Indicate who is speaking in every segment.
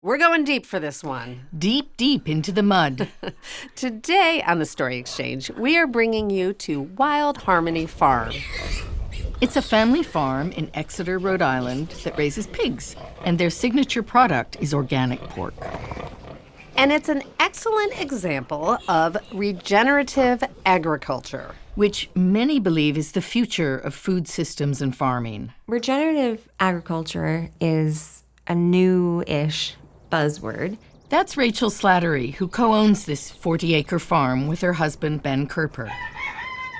Speaker 1: We're going deep for this one.
Speaker 2: Deep, deep into the mud.
Speaker 1: Today on the Story Exchange, we are bringing you to Wild Harmony Farm.
Speaker 2: It's a family farm in Exeter, Rhode Island that raises pigs, and their signature product is organic pork.
Speaker 1: And it's an excellent example of regenerative agriculture,
Speaker 2: which many believe is the future of food systems and farming.
Speaker 3: Regenerative agriculture is a new-ish buzzword.
Speaker 2: That's Rachael Slattery, who co-owns this 40-acre farm with her husband, Ben Coerper.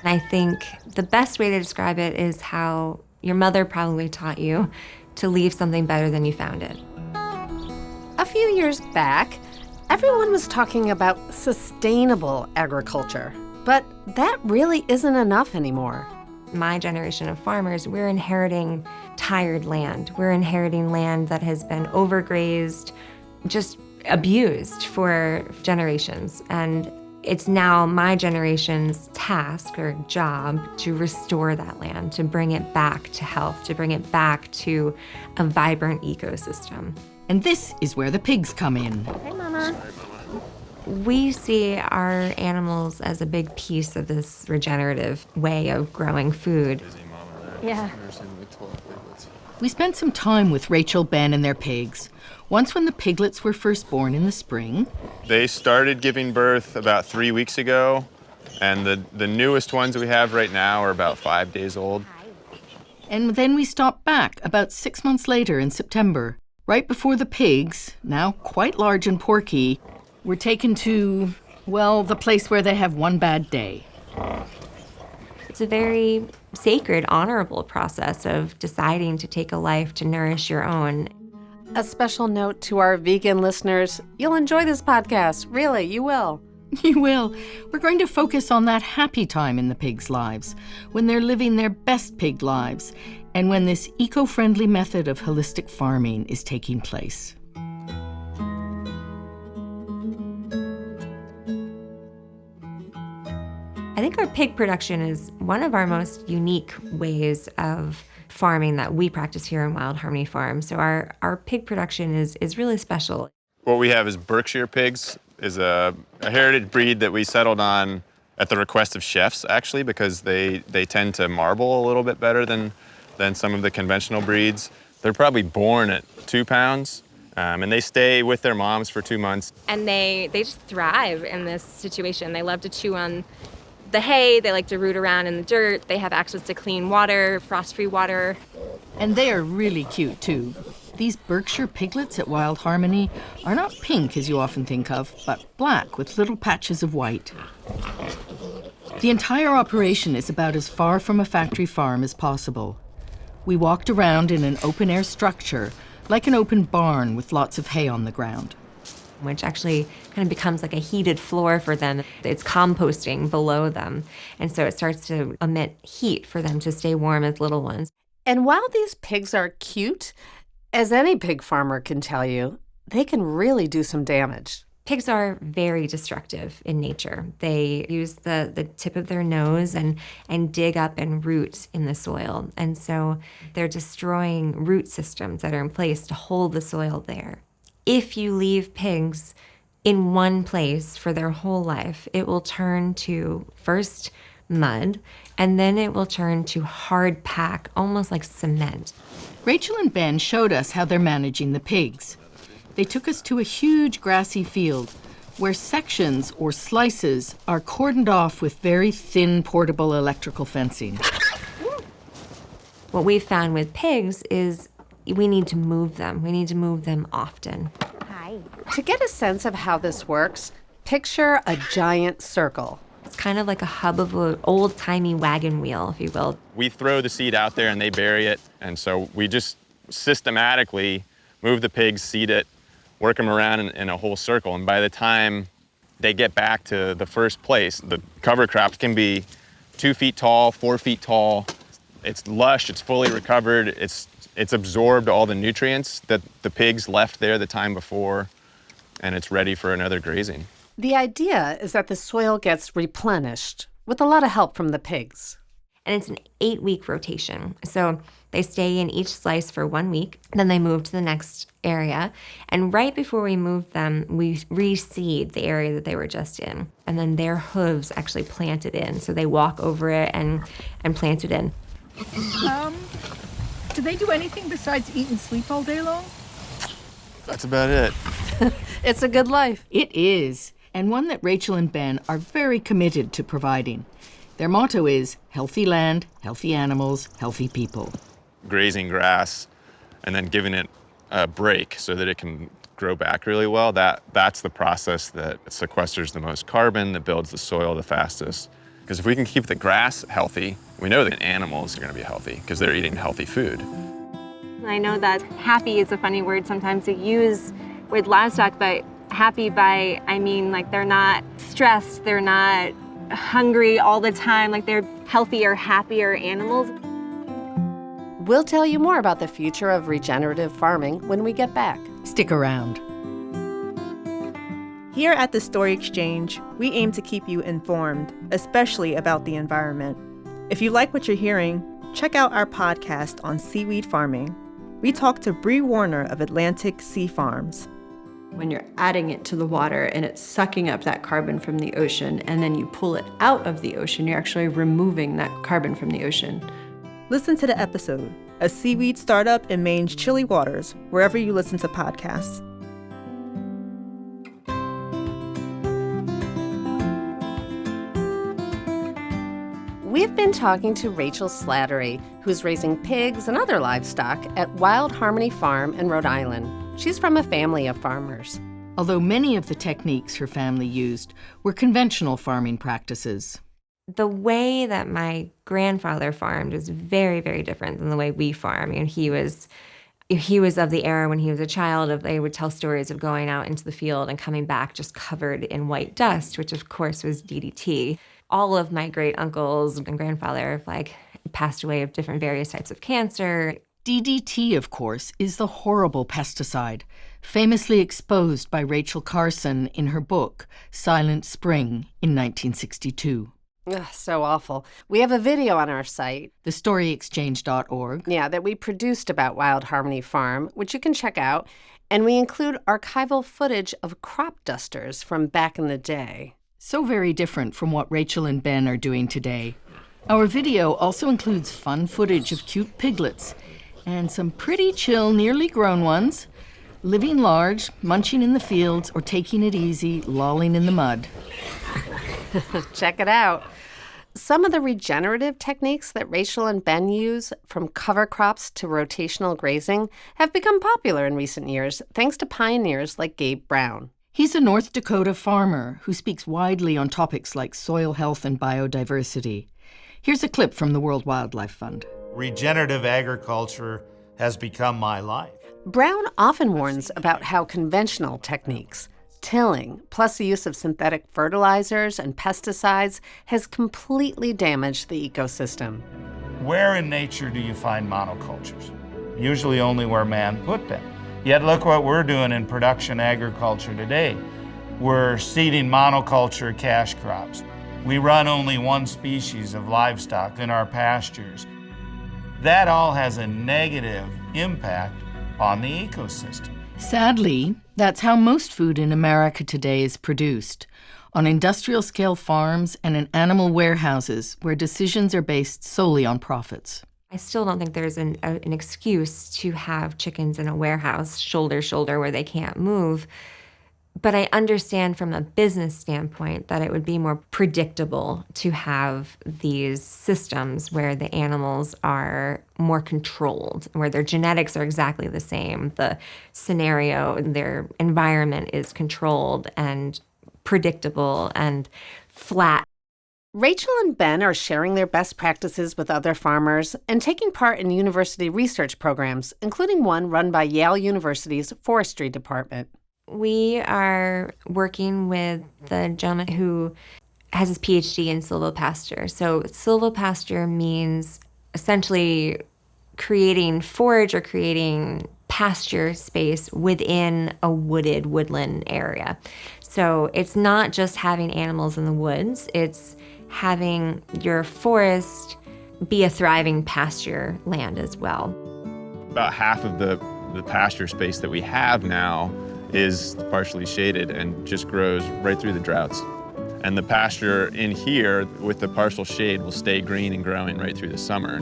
Speaker 3: I think the best way to describe it is how your mother probably taught you to leave something better than you found it.
Speaker 1: A few years back, everyone was talking about sustainable agriculture, but that really isn't enough anymore.
Speaker 3: My generation of farmers, we're inheriting tired land. We're inheriting land that has been overgrazed, just abused for generations. And it's now my generation's task or job to restore that land, to bring it back to health, to bring it back to a vibrant ecosystem.
Speaker 2: And this is where the pigs come in.
Speaker 3: Hey, Mama. We see our animals as a big piece of this regenerative way of growing food. Yeah.
Speaker 2: We spent some time with Rachael, Ben, and their pigs. Once when the piglets were first born in the spring.
Speaker 4: They started giving birth about 3 weeks ago, and the newest ones we have right now are about 5 days old.
Speaker 2: And then we stopped back about 6 months later in September, right before the pigs, now quite large and porky, were taken to, well, the place where they have one bad day.
Speaker 3: It's a very sacred, honorable process of deciding to take a life to nourish your own.
Speaker 1: A special note to our vegan listeners, you'll enjoy this podcast. Really, you will.
Speaker 2: You will. We're going to focus on that happy time in the pigs' lives, when they're living their best pig lives, and when this eco-friendly method of holistic farming is taking place.
Speaker 3: I think our pig production is one of our most unique ways of farming that we practice here in Wild Harmony Farm. So our pig production is really special.
Speaker 4: What we have is Berkshire pigs, is a heritage breed that we settled on at the request of chefs, actually, because they tend to marble a little bit better than some of the conventional breeds. They're probably born at 2 pounds, and they stay with their moms for 2 months.
Speaker 5: And they just thrive in this situation. They love to chew on the hay, they like to root around in the dirt, they have access to clean water, frost-free water.
Speaker 2: And they are really cute, too. These Berkshire piglets at Wild Harmony are not pink, as you often think of, but black with little patches of white. The entire operation is about as far from a factory farm as possible. We walked around in an open-air structure, like an open barn with lots of hay on the ground.
Speaker 3: Which actually kind of becomes like a heated floor for them. It's composting below them. And so it starts to emit heat for them to stay warm as little ones.
Speaker 1: And while these pigs are cute, as any pig farmer can tell you, they can really do some damage.
Speaker 3: Pigs are very destructive in nature. They use the tip of their nose and dig up and root in the soil. And so they're destroying root systems that are in place to hold the soil there. If you leave pigs in one place for their whole life, it will turn to first mud, and then it will turn to hard pack, almost like cement.
Speaker 2: Rachael and Ben showed us how they're managing the pigs. They took us to a huge grassy field where sections or slices are cordoned off with very thin portable electrical fencing.
Speaker 3: What we've found with pigs is we need to move them. We need to move them often.
Speaker 5: Hi.
Speaker 1: To get a sense of how this works, picture a giant circle.
Speaker 3: It's kind of like a hub of an old-timey wagon wheel, if you will.
Speaker 4: We throw the seed out there and they bury it, and so we just systematically move the pigs, seed it, work them around in a whole circle, and by the time they get back to the first place, the cover crops can be 2 feet tall, 4 feet tall. It's lush, it's fully recovered, it's absorbed all the nutrients that the pigs left there the time before, and it's ready for another grazing.
Speaker 1: The idea is that the soil gets replenished with a lot of help from the pigs.
Speaker 3: And it's an 8-week rotation. So they stay in each slice for 1 week, then they move to the next area. And right before we move them, we reseed the area that they were just in. And then their hooves actually plant it in. So they walk over it and plant it in.
Speaker 2: Do they do anything besides eat and sleep all day long?
Speaker 4: That's about it.
Speaker 1: It's a good life.
Speaker 2: It is, and one that Rachael and Ben are very committed to providing. Their motto is healthy land, healthy animals, healthy people.
Speaker 4: Grazing grass and then giving it a break so that it can grow back really well, that's the process that sequesters the most carbon, that builds the soil the fastest. Because if we can keep the grass healthy, we know that animals are going to be healthy because they're eating healthy food.
Speaker 5: I know that happy is a funny word sometimes to use with livestock, but happy by, I mean, like they're not stressed, they're not hungry all the time, like they're healthier, happier animals.
Speaker 1: We'll tell you more about the future of regenerative farming when we get back.
Speaker 2: Stick around.
Speaker 6: Here at the Story Exchange, we aim to keep you informed, especially about the environment. If you like what you're hearing, check out our podcast on seaweed farming. We talked to Bree Warner of Atlantic Sea Farms.
Speaker 7: When you're adding it to the water and it's sucking up that carbon from the ocean, and then you pull it out of the ocean, you're actually removing that carbon from the ocean.
Speaker 6: Listen to the episode, A Seaweed Startup in Maine's Chilly Waters, wherever you listen to podcasts.
Speaker 1: We've been talking to Rachael Slattery, who's raising pigs and other livestock at Wild Harmony Farm in Rhode Island. She's from a family of farmers.
Speaker 2: Although many of the techniques her family used were conventional farming practices.
Speaker 3: The way that my grandfather farmed was very, very different than the way we farm. And he was of the era when he was a child they would tell stories of going out into the field and coming back just covered in white dust, which of course was DDT. All of my great uncles and grandfather passed away of different various types of cancer.
Speaker 2: DDT, of course, is the horrible pesticide, famously exposed by Rachel Carson in her book, Silent Spring, in 1962.
Speaker 1: Ugh, so awful. We have a video on our site,
Speaker 2: thestoryexchange.org.
Speaker 1: that we produced about Wild Harmony Farm, which you can check out, and we include archival footage of crop dusters from back in the day.
Speaker 2: So very different from what Rachael and Ben are doing today. Our video also includes fun footage of cute piglets and some pretty chill, nearly grown ones, living large, munching in the fields, or taking it easy, lolling in the mud.
Speaker 1: Check it out. Some of the regenerative techniques that Rachael and Ben use, from cover crops to rotational grazing, have become popular in recent years thanks to pioneers like Gabe Brown.
Speaker 2: He's a North Dakota farmer who speaks widely on topics like soil health and biodiversity. Here's a clip from the World Wildlife Fund.
Speaker 8: Regenerative agriculture has become my life.
Speaker 1: Brown often warns about how conventional techniques, tilling, plus the use of synthetic fertilizers and pesticides, has completely damaged the ecosystem.
Speaker 8: Where in nature do you find monocultures? Usually only where man put them. Yet look what we're doing in production agriculture today. We're seeding monoculture cash crops. We run only one species of livestock in our pastures. That all has a negative impact on the ecosystem.
Speaker 2: Sadly, that's how most food in America today is produced, on industrial-scale farms and in animal warehouses where decisions are based solely on profits.
Speaker 3: I still don't think there's an excuse to have chickens in a warehouse, shoulder to shoulder, where they can't move. But I understand from a business standpoint that it would be more predictable to have these systems where the animals are more controlled, where their genetics are exactly the same. The scenario, their environment is controlled and predictable and flat.
Speaker 1: Rachael and Ben are sharing their best practices with other farmers and taking part in university research programs, including one run by Yale University's forestry department.
Speaker 3: We are working with the gentleman who has his PhD in silvopasture. So silvopasture means essentially creating forage or creating pasture space within a woodland area. So it's not just having animals in the woods, it's having your forest be a thriving pasture land as well.
Speaker 4: About half of the pasture space that we have now is partially shaded and just grows right through the droughts. And the pasture in here with the partial shade will stay green and growing right through the summer.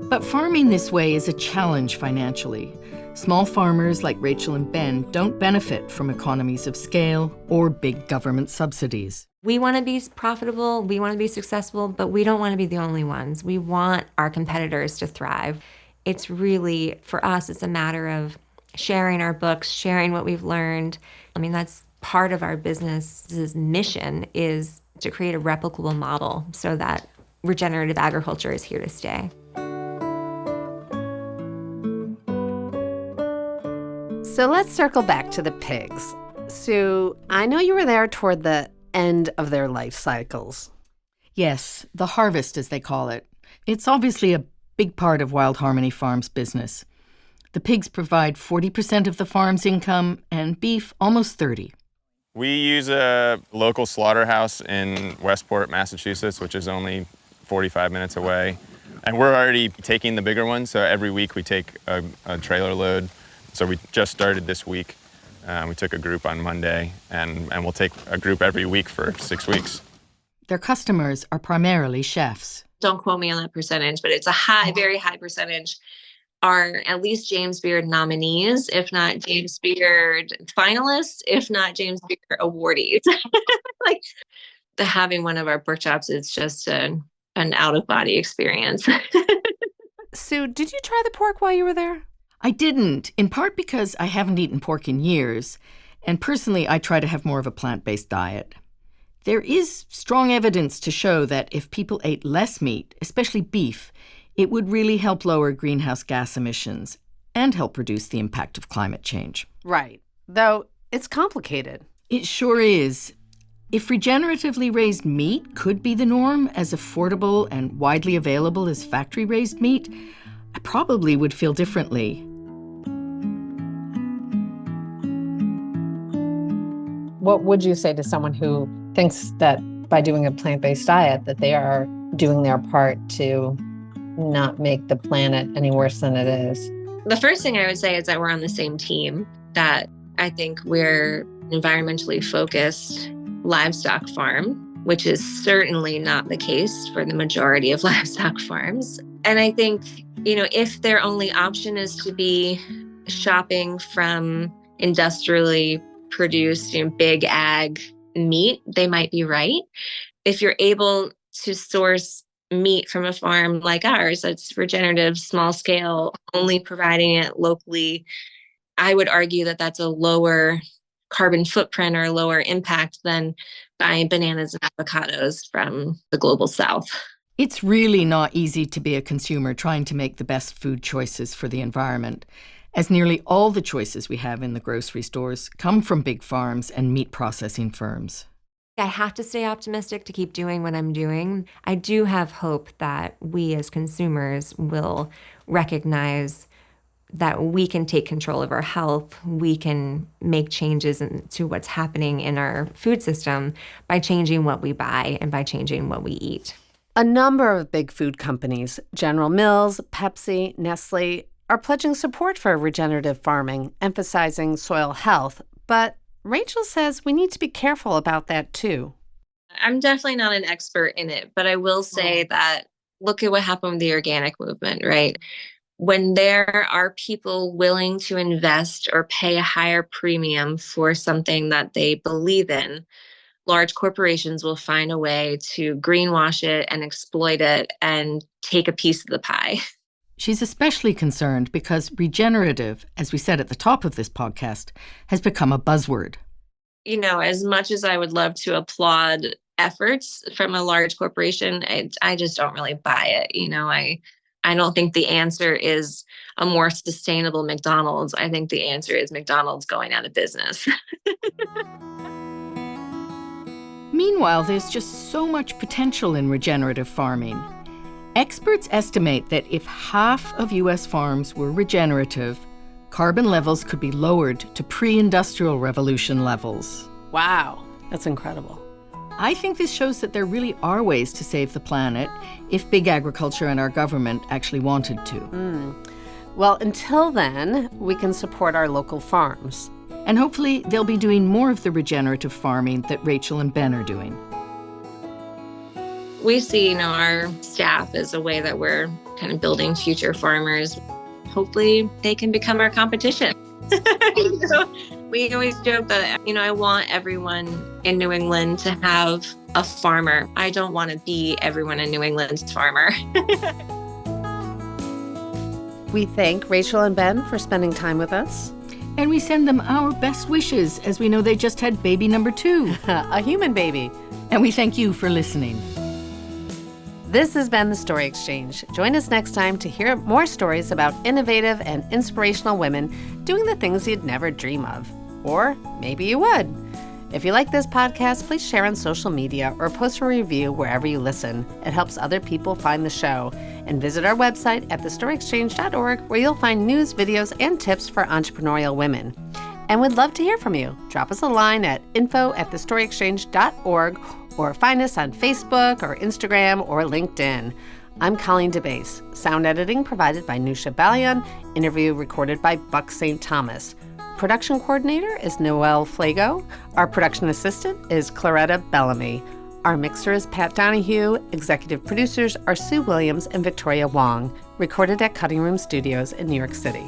Speaker 2: But farming this way is a challenge financially. Small farmers like Rachael and Ben don't benefit from economies of scale or big government subsidies.
Speaker 3: We want to be profitable, we want to be successful, but we don't want to be the only ones. We want our competitors to thrive. It's really, for us, it's a matter of sharing our books, sharing what we've learned. I mean, that's part of our business's mission, is to create a replicable model so that regenerative agriculture is here to stay.
Speaker 1: So let's circle back to the pigs. Sue, I know you were there toward the end of their life cycles.
Speaker 2: Yes, the harvest, as they call it. It's obviously a big part of Wild Harmony Farm's business. The pigs provide 40% of the farm's income, and beef almost 30%.
Speaker 4: We use a local slaughterhouse in Westport, Massachusetts, which is only 45 minutes away. And we're already taking the bigger ones, so every week we take a trailer load. So we just started this week. We took a group on Monday, and we'll take a group every week for 6 weeks.
Speaker 2: Their customers are primarily chefs.
Speaker 9: Don't quote me on that percentage, but it's a high, very high percentage are at least James Beard nominees, if not James Beard finalists, if not James Beard awardees. Like, having one of our pork chops is just an out-of-body experience.
Speaker 1: Sue, did you try the pork while you were there?
Speaker 2: I didn't, in part because I haven't eaten pork in years, and personally I try to have more of a plant-based diet. There is strong evidence to show that if people ate less meat, especially beef, it would really help lower greenhouse gas emissions and help reduce the impact of climate change.
Speaker 1: Right, though it's complicated.
Speaker 2: It sure is. If regeneratively raised meat could be the norm, as affordable and widely available as factory-raised meat, I probably would feel differently.
Speaker 10: What would you say to someone who thinks that by doing a plant-based diet that they are doing their part to not make the planet any worse than it is?
Speaker 9: The first thing I would say is that we're on the same team, that I think we're environmentally focused livestock farm, which is certainly not the case for the majority of livestock farms. And I think, if their only option is to be shopping from industrially produced, big ag meat, they might be right. If you're able to source meat from a farm like ours, that's regenerative, small scale, only providing it locally, I would argue that that's a lower carbon footprint or lower impact than buying bananas and avocados from the global south.
Speaker 2: It's really not easy to be a consumer trying to make the best food choices for the environment, as nearly all the choices we have in the grocery stores come from big farms and meat processing firms.
Speaker 3: I have to stay optimistic to keep doing what I'm doing. I do have hope that we as consumers will recognize that we can take control of our health. We can make changes to what's happening in our food system by changing what we buy and by changing what we eat.
Speaker 1: A number of big food companies, General Mills, Pepsi, Nestle, are pledging support for regenerative farming, emphasizing soil health. But Rachael says we need to be careful about that too.
Speaker 9: I'm definitely not an expert in it, but I will say that look at what happened with the organic movement, right? When there are people willing to invest or pay a higher premium for something that they believe in, large corporations will find a way to greenwash it and exploit it and take a piece of the pie.
Speaker 2: She's especially concerned because regenerative, as we said at the top of this podcast, has become a buzzword.
Speaker 9: As much as I would love to applaud efforts from a large corporation, I just don't really buy it. I don't think the answer is a more sustainable McDonald's. I think the answer is McDonald's going out of business.
Speaker 2: Meanwhile, there's just so much potential in regenerative farming. Experts estimate that if half of U.S. farms were regenerative, carbon levels could be lowered to pre-industrial revolution levels.
Speaker 1: Wow, that's incredible.
Speaker 2: I think this shows that there really are ways to save the planet if big agriculture and our government actually wanted to.
Speaker 1: Well, until then, we can support our local farms.
Speaker 2: And hopefully they'll be doing more of the regenerative farming that Rachel and Ben are doing.
Speaker 9: We see, our staff as a way that we're kind of building future farmers. Hopefully they can become our competition. We always joke that, I want everyone in New England to have a farmer. I don't want to be everyone in New England's farmer.
Speaker 1: We thank Rachel and Ben for spending time with us.
Speaker 2: And we send them our best wishes, as we know they just had baby number 2.
Speaker 1: A human baby.
Speaker 2: And we thank you for listening.
Speaker 1: This has been The Story Exchange. Join us next time to hear more stories about innovative and inspirational women doing the things you'd never dream of. Or maybe you would. If you like this podcast, please share on social media or post a review wherever you listen. It helps other people find the show. And visit our website at thestoryexchange.org, where you'll find news, videos, and tips for entrepreneurial women. And we'd love to hear from you. Drop us a line at info@thestoryexchange.org or find us on Facebook or Instagram or LinkedIn. I'm Colleen DeBase. Sound editing provided by Nusha Balian. Interview recorded by Buck St. Thomas. Production coordinator is Noelle Flago. Our production assistant is Claretta Bellamy. Our mixer is Pat Donahue. Executive producers are Sue Williams and Victoria Wong. Recorded at Cutting Room Studios in New York City.